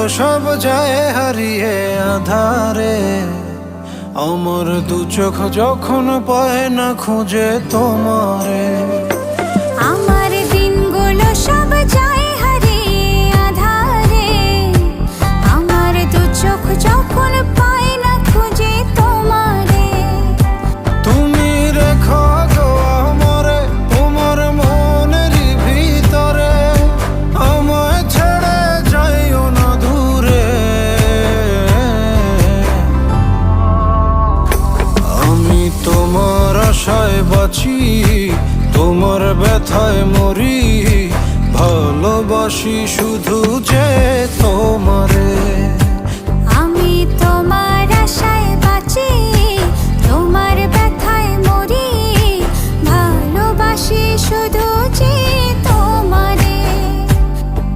সব যায় হারিয়ে আধারে। আমার দু চোখ যখন পায় না খুঁজে তোমারে। আমার দিনগুলো সব যায় হারিয়ে আঁধারে। আমার দু চোখ যখন পায় না খুঁজে তোমারে। তুমি রেখো গো আমারে তোমার মনেরই ভিতরে, আমায় ছেড়ে যাইও না দূরে। আমি তোমার আশায় বাঁচি, তোমার ব্যথায় মরি, ভালোবাসি শুধু যে তোমার।